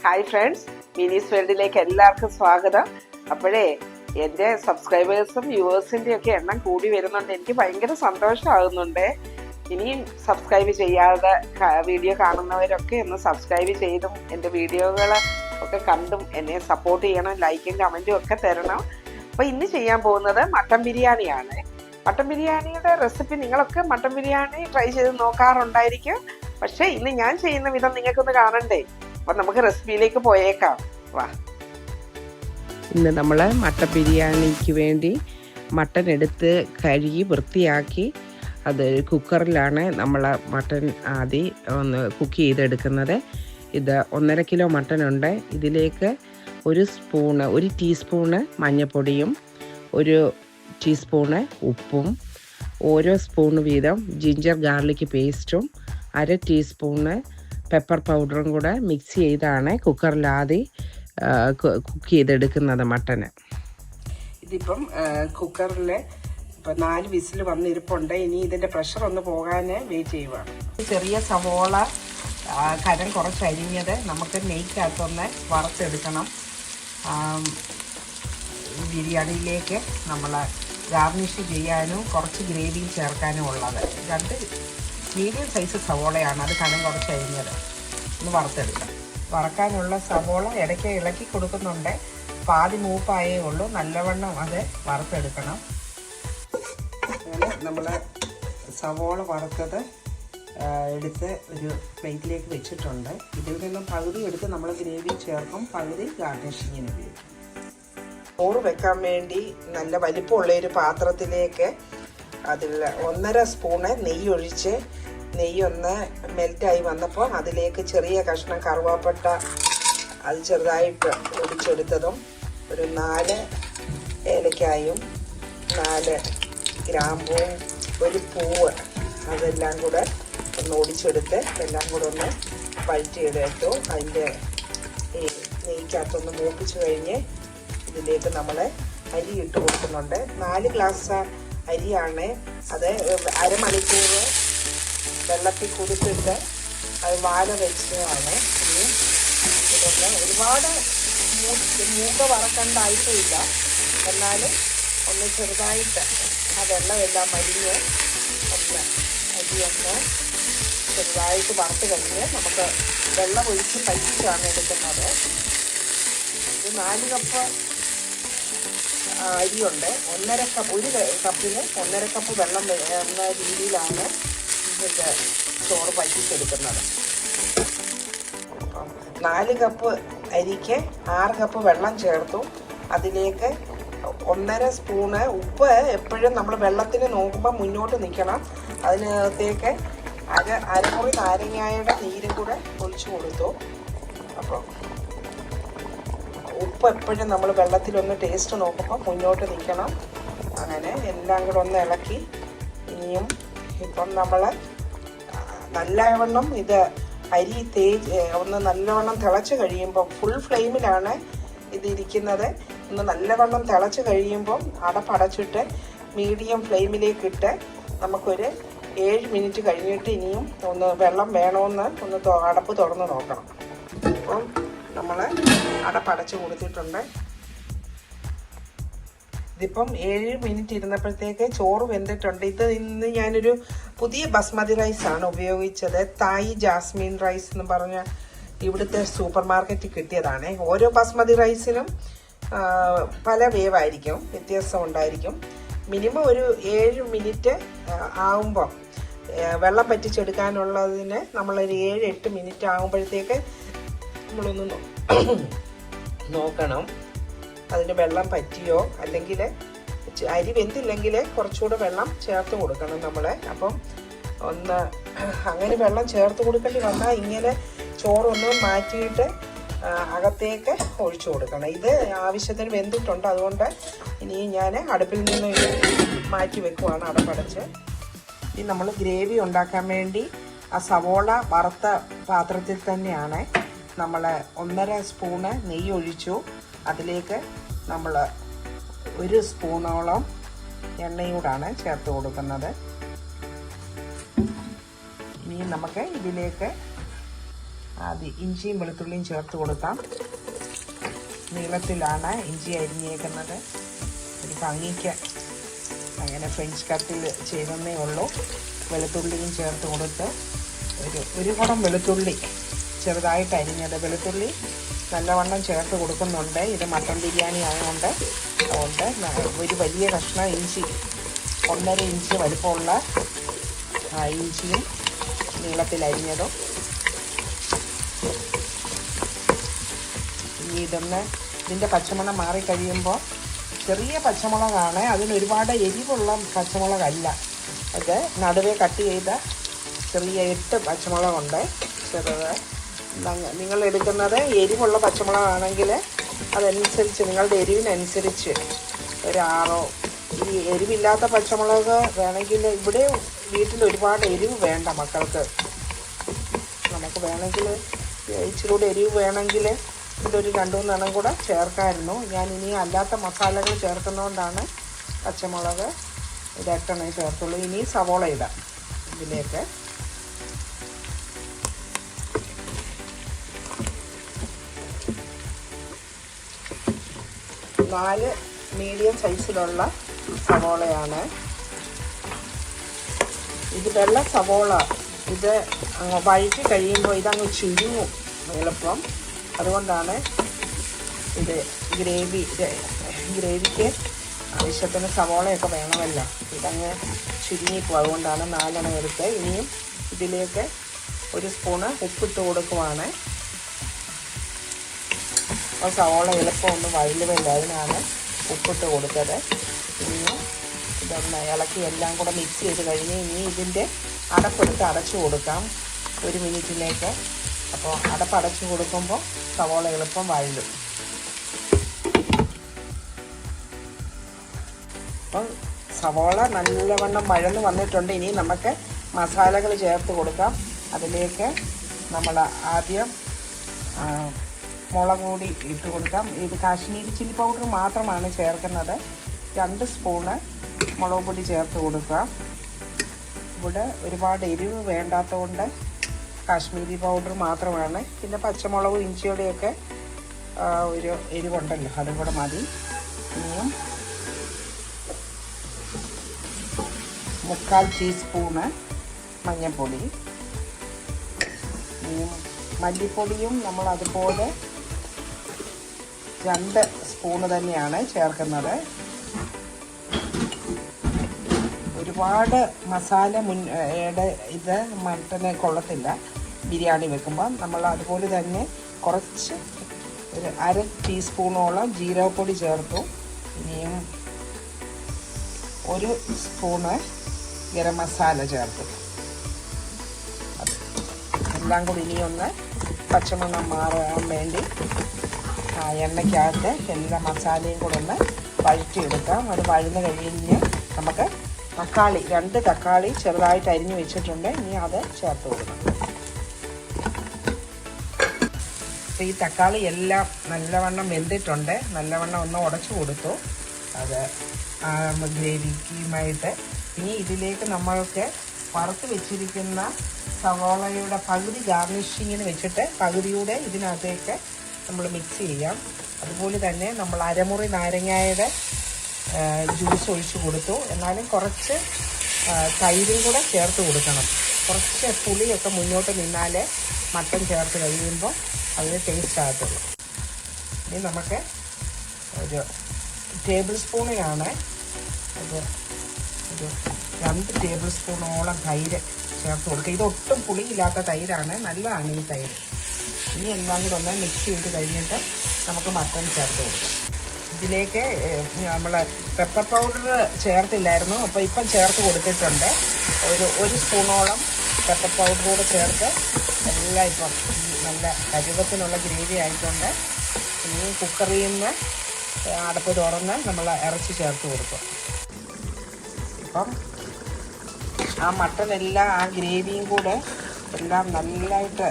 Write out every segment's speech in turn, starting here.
Hi friends, മിനീസ് വേൾഡിലേക്ക് എല്ലാവർക്കും സ്വാഗതം. അപ്പോഴേ എൻ്റെ സബ്സ്ക്രൈബേഴ്സും വ്യൂവേഴ്സിൻ്റെ ഒക്കെ എണ്ണം കൂടി വരുന്നുണ്ട്. എനിക്ക് ഭയങ്കര സന്തോഷമാകുന്നുണ്ട്. ഇനിയും സബ്സ്ക്രൈബ് ചെയ്യാതെ വീഡിയോ കാണുന്നവരൊക്കെ ഒന്ന് സബ്സ്ക്രൈബ് ചെയ്തും എൻ്റെ വീഡിയോകൾ ഒക്കെ കണ്ടും എന്നെ സപ്പോർട്ട് ചെയ്യണം. ലൈക്കും കമൻറ്റും ഒക്കെ തരണം. അപ്പോൾ ഇന്ന് ചെയ്യാൻ പോകുന്നത് മട്ടൻ ബിരിയാണിയാണ്. മട്ടൻ ബിരിയാണിയുടെ റെസിപ്പി നിങ്ങളൊക്കെ മട്ടൻ ബിരിയാണി ട്രൈ ചെയ്ത് നോക്കാറുണ്ടായിരിക്കും. പക്ഷേ ഇന്ന് ഞാൻ ചെയ്യുന്ന വിധം നിങ്ങൾക്കൊന്ന് കാണണ്ടേ? അപ്പം നമുക്ക് റെസിപ്പിയിലേക്ക് പോയേക്കാം. വാ. ഇന്ന് നമ്മൾ മട്ടൻ ബിരിയാണിക്ക് വേണ്ടി മട്ടൻ എടുത്ത് കഴുകി വൃത്തിയാക്കി അത് കുക്കറിലാണ് നമ്മൾ മട്ടൻ ആദ്യം ഒന്ന് കുക്ക് ചെയ്തെടുക്കുന്നത്. ഇത് 1.5 കിലോ മട്ടൻ ഉണ്ട്. ഇതിലേക്ക് ഒരു ടീസ്പൂണ് മഞ്ഞൾപ്പൊടിയും 1 ടീസ്പൂണ് ഉപ്പും ഓരോ സ്പൂൺ വീതം ജിഞ്ചർ ഗാർലിക് പേസ്റ്റും 1/2 ടീസ്പൂണ് പെപ്പർ പൗഡറും കൂടെ മിക്സ് ചെയ്താണ് കുക്കറിലാദ്യം കുക്ക് ചെയ്തെടുക്കുന്നത് മട്ടന്. ഇതിപ്പം കുക്കറിൽ ഇപ്പം 4 വിസിൽ വന്നിരിപ്പുണ്ട്. ഇനി ഇതിൻ്റെ പ്രഷർ ഒന്ന് പോകാൻ വെയിറ്റ് ചെയ്യുവാണ്. ചെറിയ സവോള കനം കുറച്ച് അരിഞ്ഞത് നമുക്ക് നെയ്ക്കകത്തൊന്ന് വറുത്തെടുക്കണം. ബിരിയാണിയിലേക്ക് നമ്മൾ ഗാർണിഷ് ചെയ്യാനും കുറച്ച് ഗ്രേവിയും ചേർക്കാനും ഉള്ളത്. 2 മീഡിയം സൈസ് സവോളയാണ്, അത് കനം കുറച്ച് അരിഞ്ഞത്. ഒന്ന് വറുത്തെടുക്കാം. വറക്കാനുള്ള സവോള ഇടയ്ക്ക് ഇളക്കി കൊടുക്കുന്നുണ്ട്. പാതി മൂപ്പായേ ഉള്ളൂ. നല്ലവണ്ണം അത് വറുത്തെടുക്കണം. അങ്ങനെ നമ്മൾ സവോള വറുത്തത് എടുത്ത് ഒരു പ്ലേറ്റിലേക്ക് വെച്ചിട്ടുണ്ട്. ഇതിൽ നിന്നും പകുതി എടുത്ത് നമ്മൾ ഗ്രേവി ചേർക്കും, പകുതി ഗാർണിഷിങ്ങിന് ഉപയോഗിക്കും. ചോറ് വെക്കാൻ വേണ്ടി നല്ല വലിപ്പമുള്ളൊരു പാത്രത്തിലേക്ക് അതിൽ 1.5 സ്പൂണ് നെയ്യ് ഒഴിച്ച് നെയ്യൊന്ന് മെൽറ്റായി വന്നപ്പോൾ അതിലേക്ക് ചെറിയ കഷ്ണം കറുവാപ്പട്ട അത് ചെറുതായിട്ട് ഒടിച്ചെടുത്തതും 4 ഏലക്കായും 4 ഗ്രാമ്പൂവും 1 പൂവ് അതെല്ലാം കൂടെ ഒന്ന് ഒടിച്ചെടുത്ത് എല്ലാം കൂടെ ഒന്ന് വഴറ്റിയെടുത്തു. അതിൻ്റെ ഈ നെയ്ക്കകത്തൊന്ന് മൂപ്പിച്ച് കഴിഞ്ഞ് ഇതിലേക്ക് നമ്മൾ അരി ഇട്ട് കൊടുക്കുന്നുണ്ട്. 4 ഗ്ലാസ് അരിയാണ്. അത് അരമണിക്കൂർ വെള്ളത്തിൽ കുതിർത്തിട്ട് അത് വാല വെച്ചതാണ്. ഇനി ഇതൊന്ന് ഒരുപാട് മൂക്ക വറക്കണ്ടായിട്ടില്ല, എന്നാലും ഒന്ന് ചെറുതായിട്ട് ആ വെള്ളമെല്ലാം അരിഞ്ഞ് അരിയൊന്ന് ചെറുതായിട്ട് വറുത്ത് കഴിഞ്ഞ് നമുക്ക് വെള്ളം ഒഴിച്ച് പറ്റിച്ചാണ് എടുക്കുന്നത്. ഇത് 4 കപ്പ് അരിയുണ്ട്. 1.5 കപ്പ്, 1 കപ്പിന് 1.5 കപ്പ് വെള്ളം എന്ന രീതിയിലാണ് ഇതിൻ്റെ ചോറ് പറ്റിച്ചെടുക്കുന്നത്. 4 കപ്പ് അരിക്ക് 6 കപ്പ് വെള്ളം ചേർത്തു. അതിലേക്ക് 1.5 സ്പൂണ് ഉപ്പ് എപ്പോഴും നമ്മൾ വെള്ളത്തിന് നോക്കുമ്പോൾ മുന്നോട്ട് നിൽക്കണം. അതിനകത്തേക്ക് അരമുറി നാരങ്ങയുടെ നീരും കൂടെ ഒഴിച്ചു കൊടുത്തു. അപ്പോൾ ഉപ്പ് എപ്പോഴും നമ്മൾ വെള്ളത്തിലൊന്ന് ടേസ്റ്റ് നോക്കുമ്പോൾ മുന്നോട്ട് നിൽക്കണം. അങ്ങനെ എല്ലാം കൂടെ ഒന്ന് ഇളക്കി ഇനിയും ഇപ്പം നമ്മൾ നല്ലവണ്ണം ഇത് അരി ഒന്ന് നല്ലവണ്ണം തിളച്ച് കഴിയുമ്പോൾ ഫുൾ ഫ്ലെയിമിലാണ് ഇതിരിക്കുന്നത്. ഒന്ന് നല്ലവണ്ണം തിളച്ച് കഴിയുമ്പം അടപ്പടച്ചിട്ട് മീഡിയം ഫ്ലെയിമിലേക്കിട്ട് നമുക്കൊരു 7 മിനിറ്റ് കഴിഞ്ഞിട്ട് ഇനിയും ഒന്ന് വെള്ളം വേണമെന്ന് ഒന്ന് അടപ്പ് തുറന്ന് നോക്കണം. അപ്പം നമ്മൾ അടപ്പടച്ച് കൊടുത്തിട്ടുണ്ട്. ഇതിപ്പം 7 മിനിറ്റ് ഇരുന്നപ്പോഴത്തേക്ക് ചോറ് വെന്തിട്ടുണ്ട്. ഇന്ന് ഞാനൊരു പുതിയ ബസ്മതി റൈസാണ് ഉപയോഗിച്ചത്. തായ് ജാസ്മിൻ റൈസ് എന്ന് പറഞ്ഞ ഇവിടുത്തെ സൂപ്പർ മാർക്കറ്റിൽ കിട്ടിയതാണ്. ഓരോ ബസ്മതി റൈസിനും പല വേവായിരിക്കും, വ്യത്യാസം ഉണ്ടായിരിക്കും. മിനിമം ഒരു 7 മിനിറ്റ് ആകുമ്പം വെള്ളം പറ്റിച്ചെടുക്കാനുള്ളതിന് നമ്മളൊരു 7-8 മിനിറ്റ് ആകുമ്പോഴത്തേക്ക് നമ്മളൊന്ന് നോക്കണം അതിന് വെള്ളം പറ്റിയോ. അല്ലെങ്കിൽ അരി വെന്തില്ലെങ്കിൽ കുറച്ചുകൂടെ വെള്ളം ചേർത്ത് കൊടുക്കണം നമ്മൾ. അപ്പം ഒന്ന് അങ്ങനെ വെള്ളം ചേർത്ത് കൊടുക്കേണ്ടി വന്നാൽ ഇങ്ങനെ ചോറൊന്ന് മാറ്റിയിട്ട് അകത്തേക്ക് ഒഴിച്ചു കൊടുക്കണം. ഇത് ആവശ്യത്തിന് വെന്തിട്ടുണ്ട്, അതുകൊണ്ട് ഇനി ഞാൻ അടുപ്പിൽ നിന്ന് മാറ്റി വെക്കുവാണ് അടപ്പടച്ച്. ഇനി നമ്മൾ ഗ്രേവി ഉണ്ടാക്കാൻ വേണ്ടി ആ സവോള വറുത്ത പാത്രത്തിൽ തന്നെയാണ് നമ്മൾ 1.5 സ്പൂണ് നെയ്യ് ഒഴിച്ചു. അതിലേക്ക് നമ്മൾ 1 സ്പൂണോളം എണ്ണയൂടാണ് ചേർത്ത് കൊടുക്കുന്നത്. ഇനി നമുക്ക് ഇതിലേക്ക് ആദ്യം ഇഞ്ചിയും വെളുത്തുള്ളിയും ചേർത്ത് കൊടുക്കാം. നീളത്തിലാണ് ഇഞ്ചി അരിഞ്ഞേക്കുന്നത്. ഒരു ഭംഗിക്ക് അങ്ങനെ ഫ്രഞ്ച് കട്ടിൽ ചെയ്തെന്നേ ഉള്ളൂ. വെളുത്തുള്ളിയും ചേർത്ത് കൊടുത്ത് ഒരു കുടം വെളുത്തുള്ളി ചെറുതായിട്ട് അരിഞ്ഞത്, വെളുത്തുള്ളി നല്ലവണ്ണം ചേർത്ത് കൊടുക്കുന്നുണ്ട്. ഇത് മട്ടൻ ബിരിയാണി ആയതുകൊണ്ട് ഒരു വലിയ കഷ്ണം ഇഞ്ചി, 1.5 ഇഞ്ച് വലിപ്പമുള്ള ഇഞ്ചിയും നീളത്തിൽ അരിഞ്ഞതും. ഇതിൻ്റെ പച്ചമുളക് മാറിക്കഴിയുമ്പോൾ ചെറിയ പച്ചമുളകാണ്, അതിന് ഒരുപാട് എരിവുള്ള പച്ചമുളകല്ല. അത് നടുവേ കട്ട് ചെയ്ത ചെറിയ 8 പച്ചമുളകുണ്ട് ചെറുത്. നിങ്ങൾ എടുക്കുന്നത് എരിവുള്ള പച്ചമുളകാണെങ്കിൽ അതനുസരിച്ച് നിങ്ങളുടെ എരിവിനനുസരിച്ച് ഒരു 6. ഈ എരിവില്ലാത്ത പച്ചമുളക് വേണമെങ്കിൽ, ഇവിടെ വീട്ടിൽ ഒരുപാട് എരിവ് വേണ്ട മക്കൾക്ക്. നമുക്ക് വേണമെങ്കിൽ ഇച്ചിരി കൂടെ എരിവ് വേണമെങ്കിൽ ഇതൊരു 2-3 എണ്ണം കൂടെ ചേർക്കാമായിരുന്നു. ഞാൻ ഇനി അല്ലാത്ത മസാലകൾ ചേർക്കുന്നതുകൊണ്ടാണ് പച്ചമുളക് ഇത് 8 എണ്ണേ ചേർത്തുള്ളൂ. ഇനി സവോള ഇടാം ഇതിലേക്ക്. നാല് മീഡിയം സൈസിലുള്ള സവോളയാണ് ഇത്. വെള്ള സവോള ഇത് വഴറ്റി കഴിയുമ്പോൾ ഇതങ്ങ് ചുരുങ്ങും എളുപ്പം. അതുകൊണ്ടാണ് ഇത് ഗ്രേവിക്ക് ആവശ്യത്തിന് സവോളയൊക്കെ വേണമല്ലോ. ഇതങ്ങ് ചുരുങ്ങിക്കും. അതുകൊണ്ടാണ് 4 എണ്ണം എടുത്ത്. ഇനിയും ഇതിലേക്ക് 1 സ്പൂണ് ഉപ്പിട്ട് കൊടുക്കുവാണ്. അപ്പോൾ സവോള എളുപ്പം ഒന്ന് വഴലുമില്ല, അതിനാണ് ഉപ്പിട്ട് കൊടുത്തത്. ഇനിയും ഇതൊന്ന് ഇളക്കി എല്ലാം കൂടെ മിക്സ് ചെയ്ത് കഴിഞ്ഞ് ഇനി ഇതിൻ്റെ അടപ്പെടുത്ത് അടച്ചു കൊടുക്കാം 1 മിനിറ്റിലേക്ക്. അപ്പോൾ അടപ്പടച്ചു കൊടുക്കുമ്പോൾ സവോള എളുപ്പം വഴലും. അപ്പം സവോള നല്ലവണ്ണം വഴന്ന് വന്നിട്ടുണ്ട്. ഇനി നമുക്ക് മസാലകൾ ചേർത്ത് കൊടുക്കാം. അതിലേക്ക് നമ്മൾ ആദ്യം മുളക് പൊടി ഇട്ട് കൊടുക്കാം. ഇത് കാശ്മീരി ചില്ലി പൗഡർ മാത്രമാണ് ചേർക്കുന്നത്. 2 സ്പൂണ് മുളക് പൊടി ചേർത്ത് കൊടുക്കാം. ഇവിടെ ഒരുപാട് എരിവ് വേണ്ടാത്തതുകൊണ്ട് കാശ്മീരി പൗഡർ മാത്രമാണ്. പിന്നെ പച്ചമുളകും ഇഞ്ചിയുടെയൊക്കെ ഒരു എരിവുണ്ടല്ലോ, അതും കൂടെ മതി. ഇനിയും 1/4 ടീസ്പൂണ് മഞ്ഞൾപ്പൊടി. ഇനിയും മല്ലിപ്പൊടിയും നമ്മൾ അതുപോലെ 2 സ്പൂണ് തന്നെയാണ് ചേർക്കുന്നത്. ഒരുപാട് മസാല ഇത് മട്ടനെ കൊള്ളത്തില്ല ബിരിയാണി വെക്കുമ്പോൾ. നമ്മൾ അതുപോലെ തന്നെ കുറച്ച് ഒരു 1/2 ടീസ്പൂണോളം ജീരകപ്പൊടി ചേർത്തു. ഇനിയും 1 സ്പൂണ് ഗരം മസാല ചേർത്തു. എല്ലാം കൂടി ഇനിയൊന്ന് പച്ചമണം മാറാൻ വേണ്ടി എണ്ണയ്ക്കകത്ത് എല്ലാ മസാലയും കൂടെ ഒന്ന് വഴറ്റിയെടുക്കാം. അത് വഴന്ന് കഴിഞ്ഞ് നമുക്ക് തക്കാളി 2 തക്കാളി ചെറുതായിട്ട് അരിഞ്ഞ് വെച്ചിട്ടുണ്ട്. ഇനി അത് ചേർത്ത് കൊടുക്കണം. അപ്പോൾ ഈ തക്കാളി എല്ലാം നല്ലവണ്ണം വെന്തിട്ടുണ്ട്. നല്ലവണ്ണം ഒന്ന് ഉടച്ചു കൊടുത്തു അത് ഗ്രേവിക്കുമായിട്ട്. ഇനി ഇതിലേക്ക് നമ്മൾക്ക് വറുത്ത് വെച്ചിരിക്കുന്ന സവോളയുടെ പകുതി ഗാർണിഷിങ്ങിന് വെച്ചിട്ട് പകുതിയൂടെ ഇതിനകത്തേക്ക് നമ്മൾ മിക്സ് ചെയ്യാം. അതുപോലെ തന്നെ നമ്മൾ അരമുറി നാരങ്ങയുടെ ജ്യൂസ് ഒഴിച്ച് കൊടുത്തു. എന്നാലും കുറച്ച് തൈരും കൂടെ ചേർത്ത് കൊടുക്കണം. കുറച്ച് പുളിയൊക്കെ മുന്നോട്ട് നിന്നാലേ മട്ടൻ ചേർത്ത് കഴിയുമ്പോൾ അതിന് ടേസ്റ്റ് ആകത്തുള്ളൂ. ഇനി നമുക്ക് ഒരു ടേബിൾ സ്പൂണിനാണ് ഒരു 2 ടേബിൾ സ്പൂണോളം തൈര് ചേർത്ത് കൊടുക്കുക. ഇതൊട്ടും പുളിയില്ലാത്ത തൈരാണ്, നല്ലതാണ് ഈ തൈര്. ഇനി എല്ലാം കൂടെ ഒന്ന് മിക്സ് ചെയ്ത് കഴിഞ്ഞിട്ട് നമുക്ക് മട്ടൻ ചേർത്ത് കൊടുക്കാം. ഇതിലേക്ക് നമ്മൾ പെപ്പർ പൗഡർ ചേർത്തില്ലായിരുന്നു, അപ്പോൾ ഇപ്പം ചേർത്ത് കൊടുത്തിട്ടുണ്ട്. ഒരു സ്പൂണോളം പെപ്പർ പൗഡർ കൂടെ ചേർത്ത് എല്ലാം ഇപ്പം നല്ല പരുവത്തിനുള്ള ഗ്രേവി ആയിക്കൊണ്ട് ഇനി കുക്കറിൽ നിന്ന് അടപ്പ് തുറന്ന് നമ്മൾ ഇറച്ചി ചേർത്ത് കൊടുക്കും. ഇപ്പം ആ മട്ടനെല്ലാം ആ ഗ്രേവിയും കൂടെ എല്ലാം നല്ലതായിട്ട്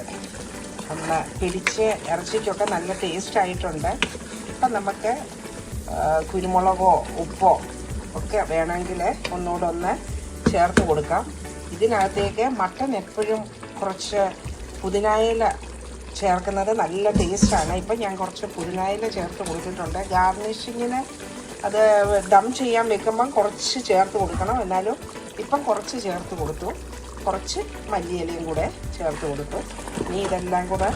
ഒന്ന് പിടിച്ച് ഇറച്ചിക്കൊക്കെ നല്ല ടേസ്റ്റ് ആയിട്ടുണ്ട്. ഇപ്പം നമുക്ക് കുരുമുളകോ ഉപ്പോ ഒക്കെ വേണമെങ്കിൽ ഒന്നുകൂടെ ഒന്ന് ചേർത്ത് കൊടുക്കാം. ഇതിനകത്തേക്ക് മട്ടൻ എപ്പോഴും കുറച്ച് പുതിനയില ചേർക്കുന്നത് നല്ല ടേസ്റ്റാണ്. ഇപ്പം ഞാൻ കുറച്ച് പുതിനായില ചേർത്ത് കൊടുത്തിട്ടുണ്ട്. ഗാർണിഷിങ്ങിന് അത് ദം ചെയ്യാൻ വെക്കുമ്പം കുറച്ച് ചേർത്ത് കൊടുക്കണം. എന്നാലും ഇപ്പം കുറച്ച് ചേർത്ത് കൊടുത്തു. കുറച്ച് മല്ലിയിലയും കൂടെ ചേർത്ത് കൊടുത്തു. ഇനി ഇതെല്ലാം കൂടെ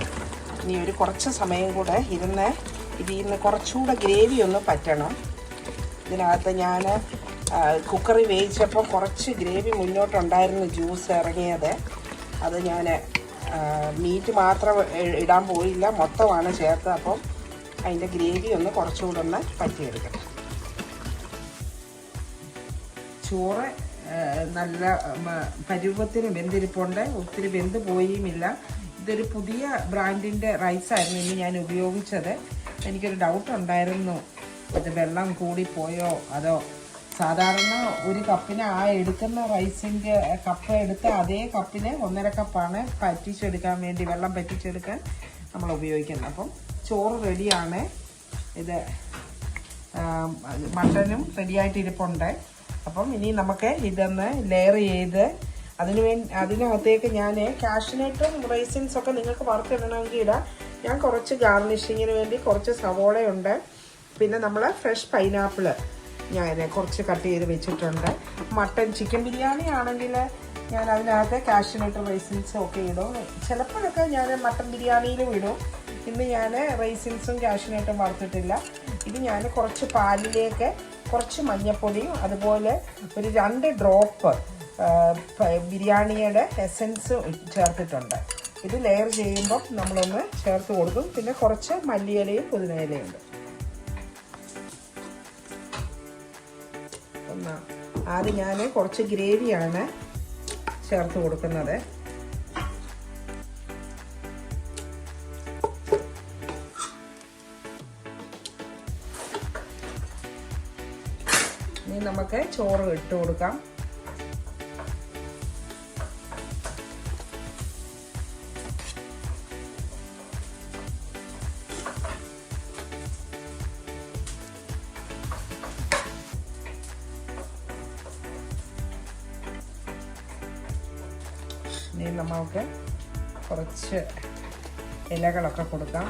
ഇനി ഒരു കുറച്ച് സമയം കൂടെ ഇതിൽ നിന്ന് കുറച്ചുകൂടെ ഗ്രേവി ഒന്ന് പറ്റണം. ഇതിനകത്ത് ഞാൻ കുക്കറിൽ വേവിച്ചപ്പോൾ കുറച്ച് ഗ്രേവി മുന്നോട്ടുണ്ടായിരുന്നു, ജ്യൂസ് ഇറങ്ങിയത്. അത് ഞാൻ മീറ്റ് മാത്രം ഇടാൻ പോയില്ല, മൊത്തമാണ് ചേർത്തത്. അപ്പം അതിൻ്റെ ഗ്രേവി ഒന്ന് കുറച്ചുകൂടെ ഒന്ന് പറ്റിയെടുക്കട്ടെ. ചോറ് നല്ല പരുവത്തിന് വെന്തിരിപ്പുണ്ട്, ഒത്തിരി വെന്ത് പോയുമില്ല. ഇതൊരു പുതിയ ബ്രാൻഡിൻ്റെ റൈസായിരുന്നു ഇന്ന് ഞാൻ ഉപയോഗിച്ചത്. എനിക്കൊരു ഡൗട്ട് ഉണ്ടായിരുന്നു, ഇത് വെള്ളം കൂടിപ്പോയോ അതോ സാധാരണ ഒരു കപ്പിന് എടുക്കുന്ന റൈസിൻ്റെ കപ്പ് എടുത്ത് അതേ കപ്പിന് 1.5 കപ്പാണ് പറ്റിച്ചെടുക്കാൻ വേണ്ടി, വെള്ളം പറ്റിച്ചെടുക്കാൻ നമ്മൾ ഉപയോഗിക്കുന്നത്. അപ്പം ചോറ് റെഡിയാണ്. ഇത് മട്ടനും റെഡിയായിട്ട് ഇരിപ്പുണ്ട്. അപ്പം ഇനി നമുക്ക് ഇതൊന്ന് ലെയർ ചെയ്ത് അതിനകത്തേക്ക് ഞാൻ കാഷ്നട്ടും റൈസിൻസൊക്കെ നിങ്ങൾക്ക് വറുത്തിടണമെങ്കിൽ ഇടാം. ഞാൻ കുറച്ച് ഗാർണിഷിങ്ങിന് വേണ്ടി കുറച്ച് സവോളയുണ്ട്, പിന്നെ നമ്മൾ ഫ്രഷ് പൈനാപ്പിൾ ഞാൻ കുറച്ച് കട്ട് ചെയ്ത് വെച്ചിട്ടുണ്ട്. മട്ടൻ ചിക്കൻ ബിരിയാണി ആണെങ്കിൽ ഞാൻ അതിനകത്ത് കാഷ്നട്ടും റൈസിൻസും ഒക്കെ ഇടും. ചിലപ്പോഴൊക്കെ ഞാൻ മട്ടൻ ബിരിയാണിയിലും ഇടും. ഇന്ന് ഞാൻ റൈസിൻസും കാഷ്നട്ടും വറുത്തിട്ടില്ല. ഇത് ഞാൻ കുറച്ച് പാലിലേക്ക് കുറച്ച് മഞ്ഞൾപ്പൊടിയും അതുപോലെ ഒരു 2 ഡ്രോപ്പ് ബിരിയാണിയുടെ എസൻസ് ചേർത്തിട്ടുണ്ട്. ഇത് ലെയർ ചെയ്യുമ്പം നമ്മളൊന്ന് ചേർത്ത് കൊടുക്കും. പിന്നെ കുറച്ച് മല്ലിയിലയും പുതിനയിലയും ഉണ്ട്. ആദ്യം ഞാൻ കുറച്ച് ഗ്രേവിയാണ് ചേർത്ത് കൊടുക്കുന്നത്. ഇനി നമുക്ക് ചോറ് ഇട്ട് കൊടുക്കാം. ഇനി നമുക്ക് കുറച്ച് ഇലകളൊക്കെ കൊടുക്കാം.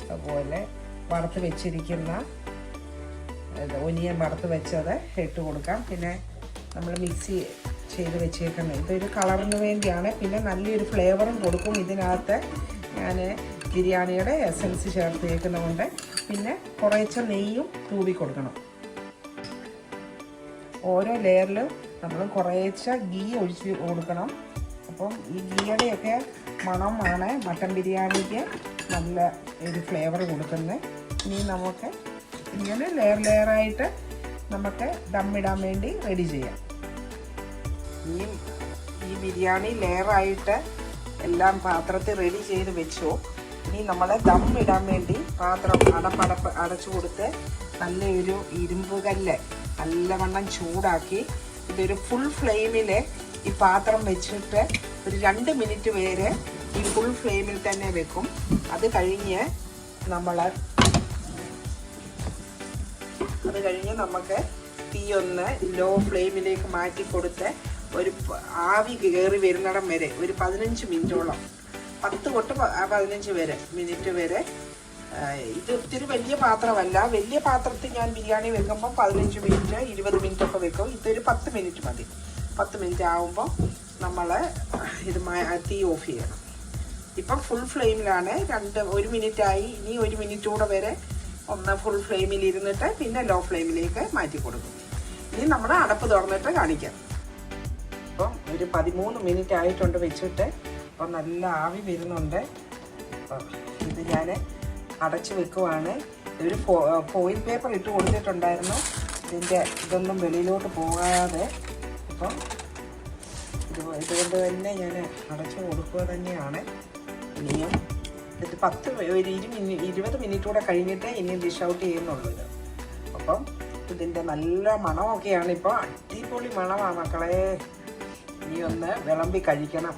അതുപോലെ വറുത്ത് വെച്ചിരിക്കുന്ന ഒനിയൻ വറുത്ത് വെച്ചത് ഇട്ട് കൊടുക്കാം. പിന്നെ നമ്മൾ മിക്സി ചെയ്ത് വെച്ചേക്കുന്നത് ഇതൊരു കളറിന് വേണ്ടിയാണ്. പിന്നെ നല്ലൊരു ഫ്ലേവറും കൊടുക്കും. ഇതിനകത്ത് ഞാൻ ബിരിയാണിയുടെ എസൻസ് ചേർത്തേക്കുന്നതുകൊണ്ട് പിന്നെ കുറേശ്ശെ നെയ്യും തൂവി കൊടുക്കണം. ഓരോ ലെയറിലും നമ്മൾ കുറേശ്ശെ ഗീ ഒഴിച്ച് കൊടുക്കണം. അപ്പം ഈ ഗീയുടെയൊക്കെ മണമാണ് മട്ടൻ ബിരിയാണിക്ക് നല്ല ഒരു ഫ്ലേവർ കൊടുക്കുന്നത്. ഇനി നമുക്ക് ഇങ്ങനെ ലെയറായിട്ട് നമുക്ക് ദമ്മിടാൻ വേണ്ടി റെഡി ചെയ്യാം. ഈ ബിരിയാണി ലെയറായിട്ട് എല്ലാം പാത്രത്തിൽ റെഡി ചെയ്ത് വെച്ചു. ഇനി നമ്മൾ ദമ്മിടാൻ വേണ്ടി പാത്രം അടച്ചു കൊടുത്ത് നല്ലൊരു ഇരുമ്പ് കല്ല് നല്ലവണ്ണം ചൂടാക്കി ഇതൊരു ഫുൾ ഫ്ലെയിമിൽ ഈ പാത്രം വെച്ചിട്ട് ഒരു 2 മിനിറ്റ് വരെ ഈ ഫുൾ ഫ്ലെയിമിൽ തന്നെ വെക്കും. അത് കഴിഞ്ഞ് നമുക്ക് തീ ഒന്ന് ലോ ഫ്ലെയിമിലേക്ക് മാറ്റി കൊടുത്ത് ഒരു ആവി കയറി വരുന്നിടം വരെ ഒരു 15 മിനിറ്റോളം 10 തൊട്ട് 15 മിനിറ്റ് വരെ. ഇത് ഒത്തിരി വലിയ പാത്രമല്ല. വലിയ പാത്രത്തിൽ ഞാൻ ബിരിയാണി വെക്കുമ്പോൾ 15 മിനിറ്റ് 20 മിനിറ്റ് ഒക്കെ വെക്കും. ഇതൊരു 10 മിനിറ്റ് മതി. 10 മിനിറ്റ് ആകുമ്പോൾ നമ്മൾ ഇത് തീ ഓഫ് ചെയ്യണം. ഇപ്പം ഫുൾ ഫ്ലെയിമിലാണ്. 1 മിനിറ്റായി. ഇനി 1 മിനിറ്റ് കൂടെ വരെ ഒന്ന് ഫുൾ ഫ്ലെയിമിൽ ഇരുന്നിട്ട് പിന്നെ ലോ ഫ്ലെയിമിലേക്ക് മാറ്റി കൊടുക്കും. ഇനി നമ്മൾ അടപ്പ് തുറന്നിട്ട് കാണിക്കാം. ഇപ്പം ഒരു 13 മിനിറ്റ് ആയിട്ടുണ്ട് വെച്ചിട്ട്. അപ്പം നല്ല ആവി വരുന്നുണ്ട്. അപ്പം ഇത് ഞാൻ അടച്ചു വെക്കുവാണ്. ഒരു ഫോയിൽ പേപ്പർ ഇട്ട് കൊടുത്തിട്ടുണ്ടായിരുന്നു ഇതൊന്നും വെളിയിലോട്ട് പോകാതെ. അപ്പം ഇതുകൊണ്ട് തന്നെ ഞാൻ അടച്ചു കൊടുക്കുക തന്നെയാണ്. ഇനിയും ഇത് 20 മിനിറ്റ് കൂടെ കഴിഞ്ഞിട്ട് ഇനിയും ഡിഷ് ഔട്ട് ചെയ്യുന്നുള്ളൂ ഇത്. അപ്പം ഇതിൻ്റെ നല്ല മണമൊക്കെയാണ്. ഇപ്പോൾ അടിപൊളി മണമാണ് മക്കളെ. ഇനി ഒന്ന് വിളമ്പി കഴിക്കണം.